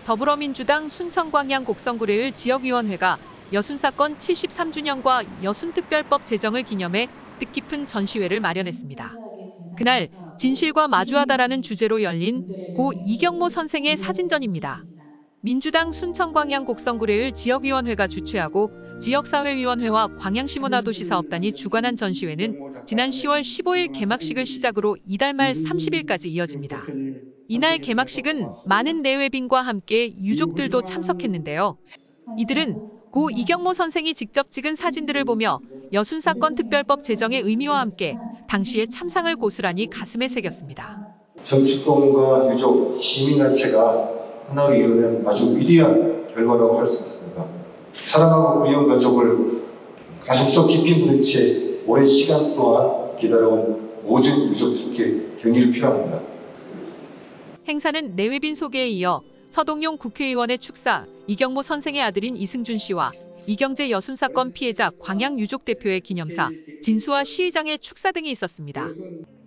더불어민주당 순천광양 곡성구례을 지역위원회가 여순사건 73주년과 여순특별법 제정을 기념해 뜻깊은 전시회를 마련했습니다. 그날 진실과 마주하다라는 주제로 열린 고 이경모 선생의 사진전입니다. 민주당 순천광양 곡성구례을 지역위원회가 주최하고 지역사회위원회와 광양시문화도시사업단이 주관한 전시회는 지난 10월 15일 개막식을 시작으로 이달 말 30일까지 이어집니다. 이날 개막식은 많은 내외빈과 함께 유족들도 참석했는데요. 이들은 고 이경모 선생이 직접 찍은 사진들을 보며 여순사건 특별법 제정의 의미와 함께 당시의 참상을 고스란히 가슴에 새겼습니다. 정치권과 유족, 시민단체가 하나로 이뤄낸 아주 위대한 결과라고 할 수 있습니다. 사랑하고 우리온 가족을 가슴속 깊이 묻은 채 오랜 시간 동안 기다려온 모든 유족들께 경의를 표합니다. 행사는 내외빈 소개에 이어 서동용 국회의원의 축사, 이경모 선생의 아들인 이승준 씨와 이경재 여순사건 피해자 광양 유족 대표의 기념사, 진수화 시의장의 축사 등이 있었습니다.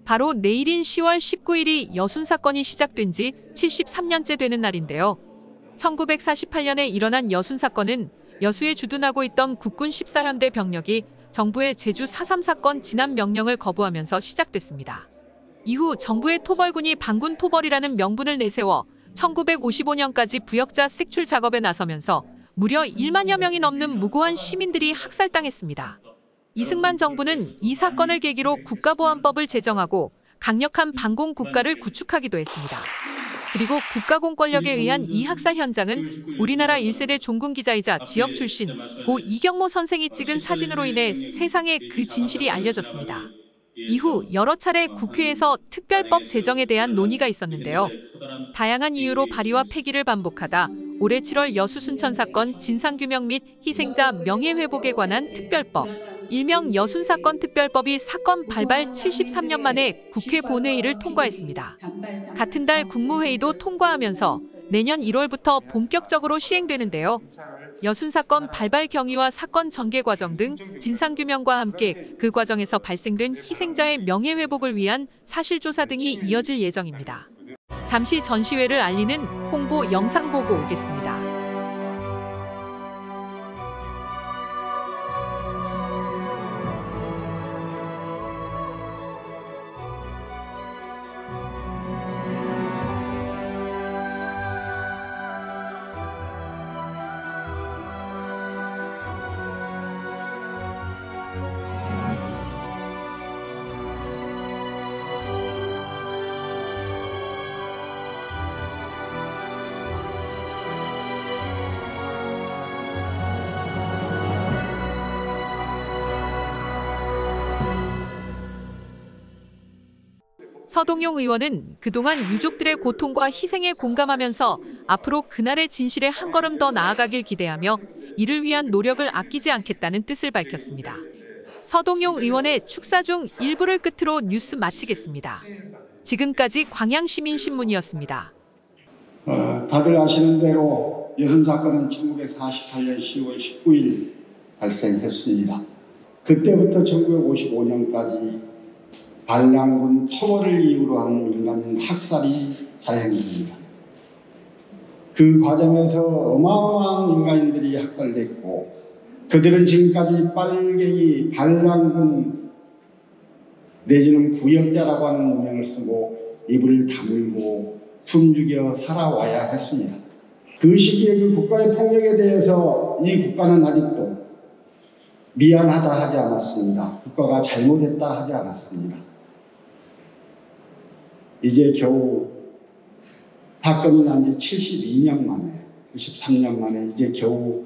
바로 내일인 10월 19일이 여순사건이 시작된 지 73년째 되는 날인데요. 1948년에 일어난 여순사건은 여수에 주둔하고 있던 국군 14현대 병력이 정부의 제주 4.3 사건 진압 명령을 거부하면서 시작됐습니다. 이후 정부의 토벌군이 반군 토벌이라는 명분을 내세워 1955년까지 부역자 색출 작업에 나서면서 무려 1만여 명이 넘는 무고한 시민들이 학살당했습니다. 이승만 정부는 이 사건을 계기로 국가보안법을 제정하고 강력한 반공 국가를 구축하기도 했습니다. 그리고 국가공 권력에 의한 이 학살 현장은 우리나라 1세대 종군 기자이자 지역 출신 고 이경모 선생이 찍은 사진으로 인해 세상에 그 진실이 알려졌습니다. 이후 여러 차례 국회에서 특별법 제정에 대한 논의가 있었는데요. 다양한 이유로 발의와 폐기를 반복하다 올해 7월 여수 순천 사건 진상규명 및 희생자 명예회복에 관한 특별법, 일명 여순사건 특별법이 사건 발발 73년 만에 국회 본회의를 통과했습니다. 같은 달 국무회의도 통과하면서 내년 1월부터 본격적으로 시행되는데요. 여순사건 발발 경위와 사건 전개 과정 등 진상규명과 함께 그 과정에서 발생된 희생자의 명예회복을 위한 사실조사 등이 이어질 예정입니다. 잠시 전시회를 알리는 홍보 영상 보고 오겠습니다. 서동용 의원은 그동안 유족들의 고통과 희생에 공감하면서 앞으로 그날의 진실에 한 걸음 더 나아가길 기대하며 이를 위한 노력을 아끼지 않겠다는 뜻을 밝혔습니다. 서동용 의원의 축사 중 일부를 끝으로 뉴스 마치겠습니다. 지금까지 광양시민신문이었습니다. 다들 아시는 대로 여순사건은 1948년 10월 19일 발생했습니다. 그때부터 1955년까지 반란군 토벌을 이유로 한 민간 학살이 자행됩니다. 그 과정에서 어마어마한 민간인들이 학살됐고 그들은 지금까지 빨갱이 반란군 내지는 부역자라고 하는 누명을 쓰고 입을 다물고 숨죽여 살아와야 했습니다. 그 시기에 그 국가의 폭력에 대해서 이 국가는 아직도 미안하다 하지 않았습니다. 국가가 잘못했다 하지 않았습니다. 이제 겨우 사건이 난 지 72년 만에, 93년 만에 이제 겨우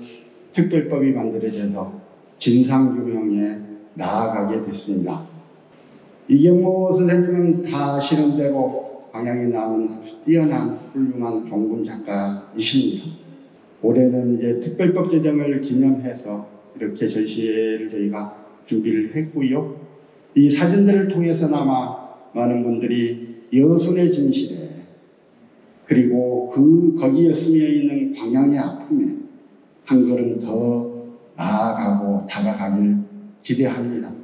특별법이 만들어져서 진상규명에 나아가게 됐습니다. 이경모 선생님은 다 아시는 대로 광양에 나온 뛰어난 훌륭한 종군 작가이십니다. 올해는 이제 특별법 제정을 기념해서 이렇게 전시회를 저희가 준비를 했고요. 이 사진들을 통해서나마 많은 분들이 여순의 진실에 그리고 그 거기에 스며 있는 광양의 아픔에 한 걸음 더 나아가고 다가가길 기대합니다.